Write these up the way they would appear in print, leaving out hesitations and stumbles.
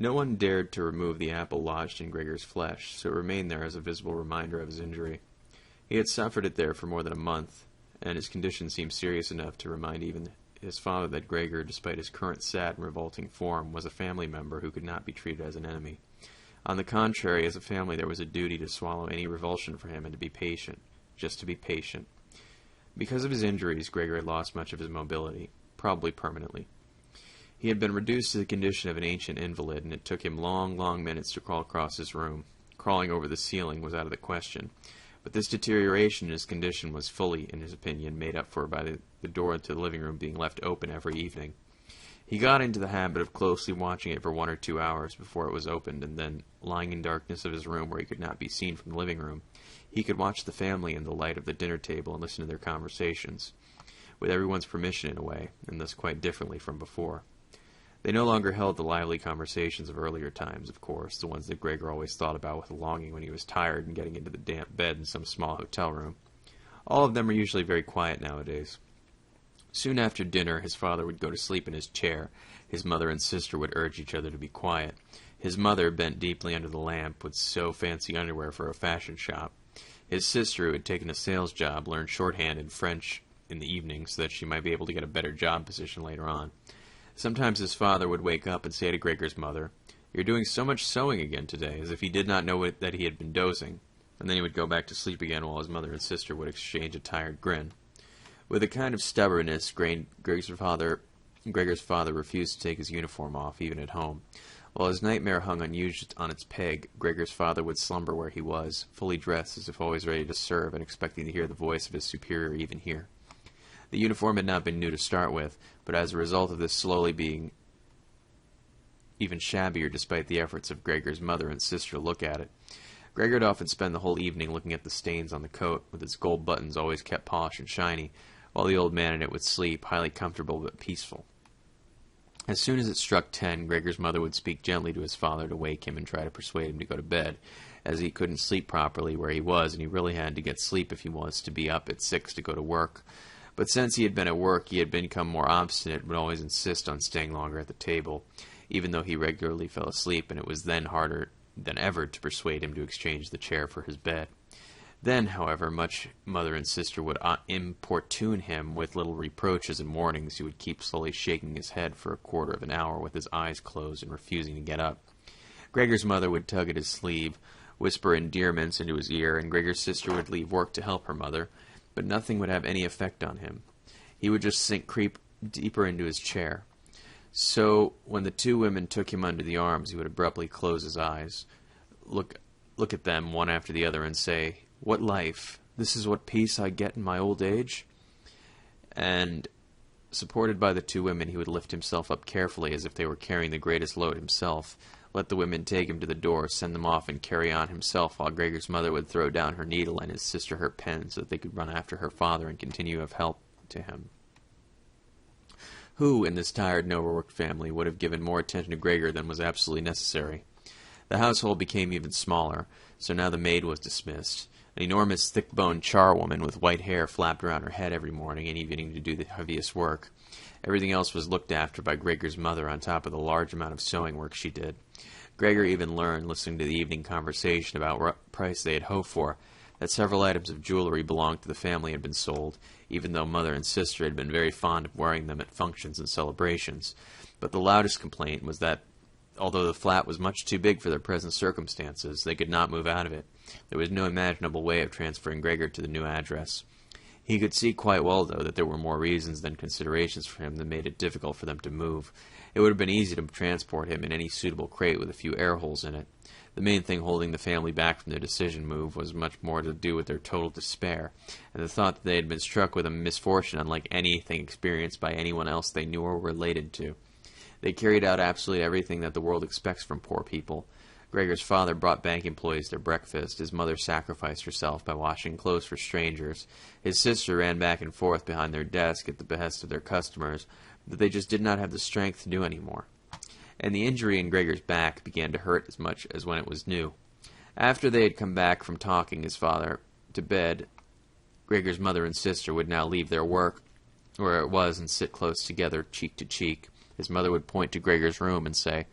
No one dared to remove the apple lodged in Gregor's flesh, so it remained there as a visible reminder of his injury. He had suffered it there for more than a month, and his condition seemed serious enough to remind even his father that Gregor, despite his current sad and revolting form, was a family member who could not be treated as an enemy. On the contrary, as a family there was a duty to swallow any revulsion for him and to be patient, just to be patient. Because of his injuries, Gregor had lost much of his mobility, probably permanently. He had been reduced to the condition of an ancient invalid, and it took him long, long minutes to crawl across his room. Crawling over the ceiling was out of the question. But this deterioration in his condition was fully, in his opinion, made up for by the door to the living room being left open every evening. He got into the habit of closely watching it for 1 or 2 hours before it was opened, and then, lying in darkness of his room where he could not be seen from the living room, he could watch the family in the light of the dinner table and listen to their conversations, with everyone's permission in a way, and thus quite differently from before. They no longer held the lively conversations of earlier times, of course, the ones that Gregor always thought about with a longing when he was tired and getting into the damp bed in some small hotel room. All of them were usually very quiet nowadays. Soon after dinner, his father would go to sleep in his chair. His mother and sister would urge each other to be quiet. His mother, bent deeply under the lamp, would sew fancy underwear for a fashion shop. His sister, who had taken a sales job, learned shorthand and French in the evening so that she might be able to get a better job position later on. Sometimes his father would wake up and say to Gregor's mother, "You're doing so much sewing again today," as if he did not know that he had been dozing, and then he would go back to sleep again while his mother and sister would exchange a tired grin. With a kind of stubbornness, Gregor's father refused to take his uniform off, even at home. While his nightmare hung unused on its peg, Gregor's father would slumber where he was, fully dressed as if always ready to serve and expecting to hear the voice of his superior even here. The uniform had not been new to start with, but as a result of this slowly being even shabbier despite the efforts of Gregor's mother and sister to look at it. Gregor would often spend the whole evening looking at the stains on the coat, with its gold buttons always kept polished and shiny, while the old man in it would sleep, highly comfortable but peaceful. As soon as it struck 10, Gregor's mother would speak gently to his father to wake him and try to persuade him to go to bed, as he couldn't sleep properly where he was, and he really had to get sleep if he was to be up at 6 to go to work. But since he had been at work, he had become more obstinate and would always insist on staying longer at the table, even though he regularly fell asleep, and it was then harder than ever to persuade him to exchange the chair for his bed. Then, however much mother and sister would importune him with little reproaches and warnings, he would keep slowly shaking his head for a quarter of an hour with his eyes closed and refusing to get up. Gregor's mother would tug at his sleeve, whisper endearments into his ear, and Gregor's sister would leave work to help her mother, but nothing would have any effect on him. He would just creep deeper into his chair. So, when the two women took him under the arms, he would abruptly close his eyes, look at them one after the other, and say, "What life? This is what peace I get in my old age?" And, supported by the two women, he would lift himself up carefully as if they were carrying the greatest load himself, let the women take him to the door, send them off, and carry on himself, while Gregor's mother would throw down her needle and his sister her pen so that they could run after her father and continue of help to him. Who, in this tired and overworked family, would have given more attention to Gregor than was absolutely necessary? The household became even smaller, so now the maid was dismissed. An enormous, thick-boned charwoman with white hair flapped around her head every morning and evening to do the heaviest work. Everything else was looked after by Gregor's mother on top of the large amount of sewing work she did. Gregor even learned, listening to the evening conversation about what price they had hoped for, that several items of jewelry belonging to the family had been sold, even though mother and sister had been very fond of wearing them at functions and celebrations. But the loudest complaint was that, although the flat was much too big for their present circumstances, they could not move out of it. There was no imaginable way of transferring Gregor to the new address. He could see quite well, though, that there were more reasons than considerations for him that made it difficult for them to move. It would have been easy to transport him in any suitable crate with a few air holes in it. The main thing holding the family back from their decision move was much more to do with their total despair, and the thought that they had been struck with a misfortune unlike anything experienced by anyone else they knew or related to. They carried out absolutely everything that the world expects from poor people. Gregor's father brought bank employees their breakfast. His mother sacrificed herself by washing clothes for strangers. His sister ran back and forth behind their desk at the behest of their customers, that they just did not have the strength to do any more. And the injury in Gregor's back began to hurt as much as when it was new. After they had come back from talking his father to bed, Gregor's mother and sister would now leave their work where it was and sit close together, cheek to cheek. His mother would point to Gregor's room and say,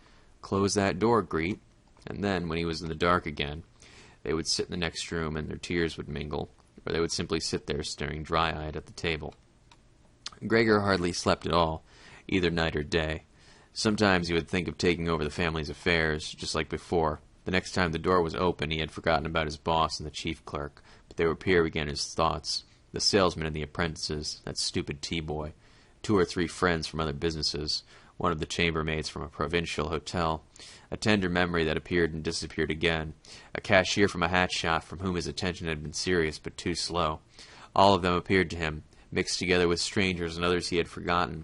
"Close that door, Greet." And then, when he was in the dark again, they would sit in the next room and their tears would mingle, or they would simply sit there staring dry-eyed at the table. Gregor hardly slept at all, either night or day. Sometimes he would think of taking over the family's affairs, just like before. The next time the door was open, he had forgotten about his boss and the chief clerk, but they would appear again in his thoughts. The salesman and the apprentices, that stupid tea-boy, 2 or 3 friends from other businesses, one of the chambermaids from a provincial hotel, a tender memory that appeared and disappeared again, a cashier from a hat shop from whom his attention had been serious but too slow. All of them appeared to him, mixed together with strangers and others he had forgotten.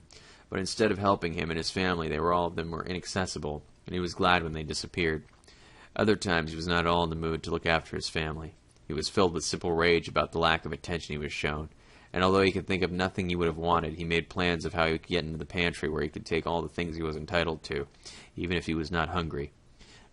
But instead of helping him and his family, all of them were inaccessible, and he was glad when they disappeared. Other times he was not at all in the mood to look after his family. He was filled with simple rage about the lack of attention he was shown, and although he could think of nothing he would have wanted, he made plans of how he could get into the pantry where he could take all the things he was entitled to, even if he was not hungry.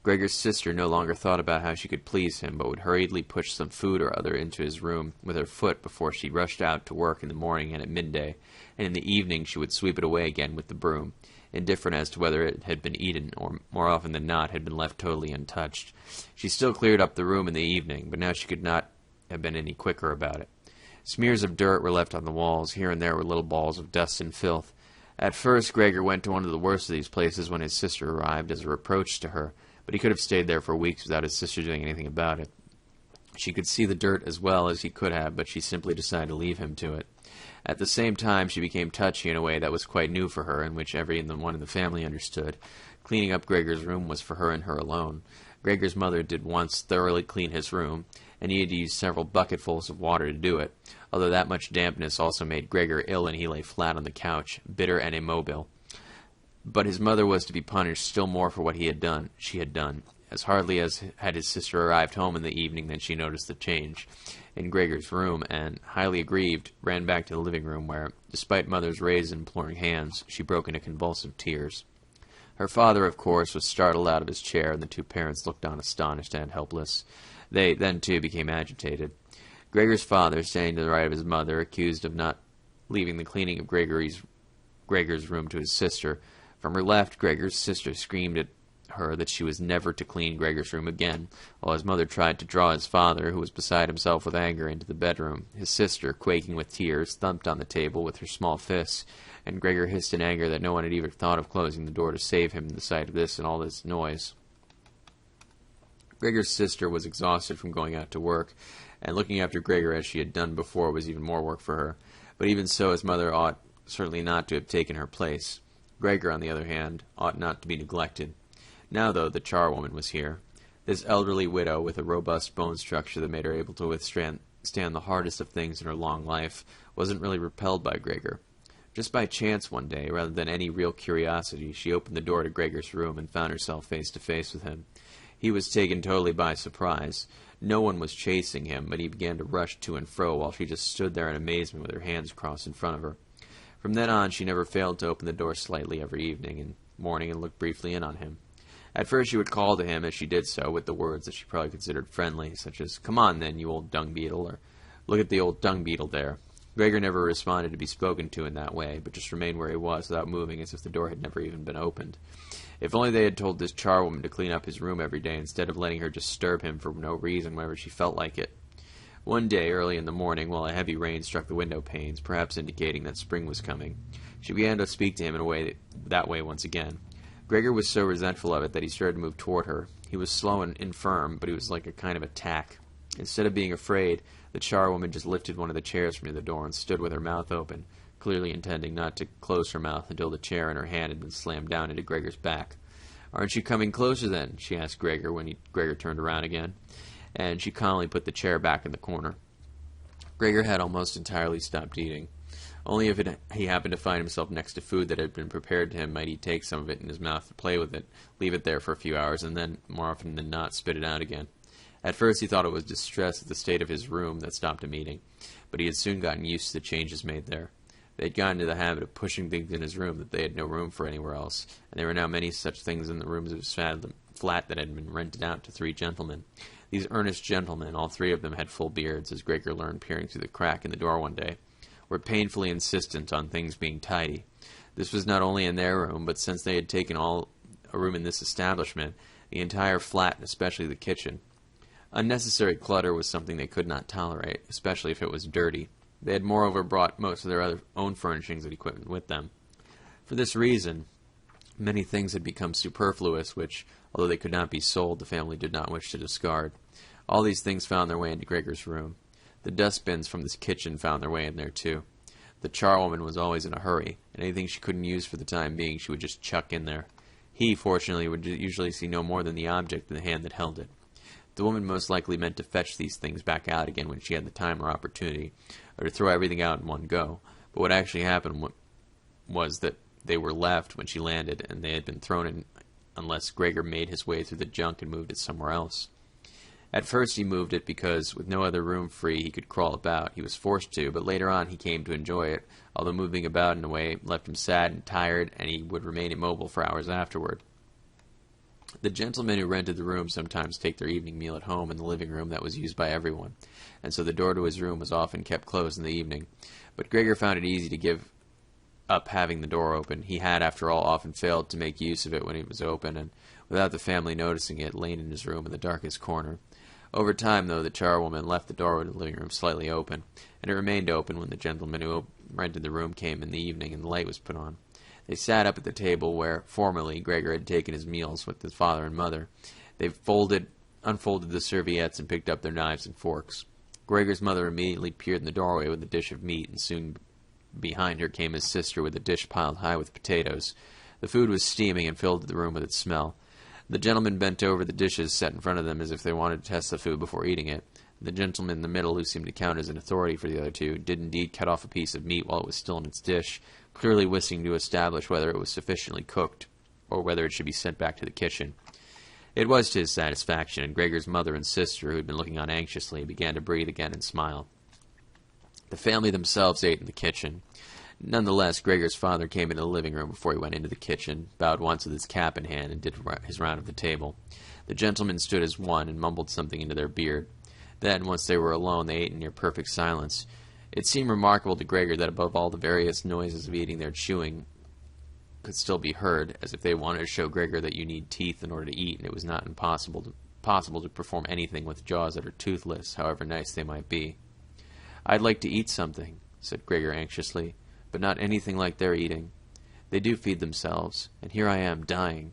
Gregor's sister no longer thought about how she could please him, but would hurriedly push some food or other into his room with her foot before she rushed out to work in the morning and at midday, and in the evening she would sweep it away again with the broom, indifferent as to whether it had been eaten, or more often than not had been left totally untouched. She still cleared up the room in the evening, but now she could not have been any quicker about it. Smears of dirt were left on the walls. Here and there were little balls of dust and filth. At first Gregor went to one of the worst of these places when his sister arrived as a reproach to her, but he could have stayed there for weeks without his sister doing anything about it. She could see the dirt as well as he could have, but she simply decided to leave him to it. At the same time, she became touchy in a way that was quite new for her, and which everyone in the family understood. Cleaning up Gregor's room was for her and her alone. Gregor's mother did once thoroughly clean his room, and he had used several bucketfuls of water to do it, although that much dampness also made Gregor ill and he lay flat on the couch, bitter and immobile. But his mother was to be punished still more for what she had done. As hardly as had his sister arrived home in the evening than she noticed the change in Gregor's room, and, highly aggrieved, ran back to the living room where, despite Mother's raised and imploring hands, she broke into convulsive tears. Her father, of course, was startled out of his chair, and the 2 parents looked on astonished and helpless. They, then, too, became agitated. Gregor's father, standing to the right of his mother, accused of not leaving the cleaning of Gregor's room to his sister. From her left, Gregor's sister screamed at her that she was never to clean Gregor's room again, while his mother tried to draw his father, who was beside himself with anger, into the bedroom. His sister, quaking with tears, thumped on the table with her small fists, and Gregor hissed in anger that no one had even thought of closing the door to save him in the sight of this and all this noise. Gregor's sister was exhausted from going out to work, and looking after Gregor as she had done before was even more work for her. But even so, his mother ought certainly not to have taken her place. Gregor, on the other hand, ought not to be neglected. Now, though, the charwoman was here. This elderly widow, with a robust bone structure that made her able to withstand the hardest of things in her long life, wasn't really repelled by Gregor. Just by chance one day, rather than any real curiosity, she opened the door to Gregor's room and found herself face to face with him. He was taken totally by surprise. No one was chasing him, but he began to rush to and fro while she just stood there in amazement with her hands crossed in front of her. From then on, she never failed to open the door slightly every evening and morning and look briefly in on him. At first she would call to him as she did so with the words that she probably considered friendly, such as, "Come on then, you old dung beetle," or "Look at the old dung beetle there." Gregor never responded to be spoken to in that way, but just remained where he was without moving as if the door had never even been opened. If only they had told this charwoman to clean up his room every day instead of letting her disturb him for no reason whenever she felt like it. One day, early in the morning, while a heavy rain struck the window panes, perhaps indicating that spring was coming, she began to speak to him in a way that way once again. Gregor was so resentful of it that he started to move toward her. He was slow and infirm, but he was like a kind of attack. Instead of being afraid, the charwoman just lifted one of the chairs from near the door and stood with her mouth open, clearly intending not to close her mouth until the chair in her hand had been slammed down into Gregor's back. "Aren't you coming closer, then?" she asked Gregor when Gregor turned around again, and she calmly put the chair back in the corner. Gregor had almost entirely stopped eating. Only if he happened to find himself next to food that had been prepared to him might he take some of it in his mouth to play with it, leave it there for a few hours, and then, more often than not, spit it out again. At first he thought it was distress at the state of his room that stopped him eating, but he had soon gotten used to the changes made there. They had gotten into the habit of pushing things in his room that they had no room for anywhere else, and there were now many such things in the rooms of his flat that had been rented out to 3 gentlemen. These earnest gentlemen, all 3 of them had full beards, as Gregor learned peering through the crack in the door one day, were painfully insistent on things being tidy. This was not only in their room, but since they had taken all a room in this establishment, the entire flat, and especially the kitchen. Unnecessary clutter was something they could not tolerate, especially if it was dirty. They had moreover brought most of their own furnishings and equipment with them. For this reason, many things had become superfluous, which, although they could not be sold, the family did not wish to discard. All these things found their way into Gregor's room. The dustbins from this kitchen found their way in there, too. The charwoman was always in a hurry, and anything she couldn't use for the time being she would just chuck in there. He, fortunately, would usually see no more than the object in the hand that held it. The woman most likely meant to fetch these things back out again when she had the time or opportunity, or to throw everything out in one go. But what actually happened was that they were left when she landed, and they had been thrown in unless Gregor made his way through the junk and moved it somewhere else. At first he moved it because, with no other room free, he could crawl about. He was forced to, but later on he came to enjoy it, although moving about in a way left him sad and tired, and he would remain immobile for hours afterward. The gentlemen who rented the room sometimes take their evening meal at home in the living room that was used by everyone, and so the door to his room was often kept closed in the evening. But Gregor found it easy to give up having the door open. He had, after all, often failed to make use of it when it was open, and, without the family noticing it, lain in his room in the darkest corner. Over time, though, the charwoman left the doorway to the living room slightly open, and it remained open when the gentleman who rented the room came in the evening and the light was put on. They sat up at the table where, formerly, Gregor had taken his meals with his father and mother. They unfolded the serviettes and picked up their knives and forks. Gregor's mother immediately appeared in the doorway with a dish of meat, and soon behind her came his sister with a dish piled high with potatoes. The food was steaming and filled the room with its smell. The gentlemen bent over the dishes set in front of them as if they wanted to test the food before eating it. The gentleman in the middle, who seemed to count as an authority for the other two, did indeed cut off a piece of meat while it was still in its dish, clearly wishing to establish whether it was sufficiently cooked, or whether it should be sent back to the kitchen. It was to his satisfaction, and Gregor's mother and sister, who had been looking on anxiously, began to breathe again and smile. The family themselves ate in the kitchen. Nonetheless, Gregor's father came into the living room before he went into the kitchen, bowed once with his cap in hand, and did his round of the table. The gentlemen stood as one and mumbled something into their beard. Then, once they were alone, they ate in near perfect silence. It seemed remarkable to Gregor that above all the various noises of eating, their chewing could still be heard, as if they wanted to show Gregor that you need teeth in order to eat, and it was not possible to perform anything with jaws that are toothless, however nice they might be. "I'd like to eat something," said Gregor anxiously, "but not anything like they're eating. They do feed themselves, and here I am dying."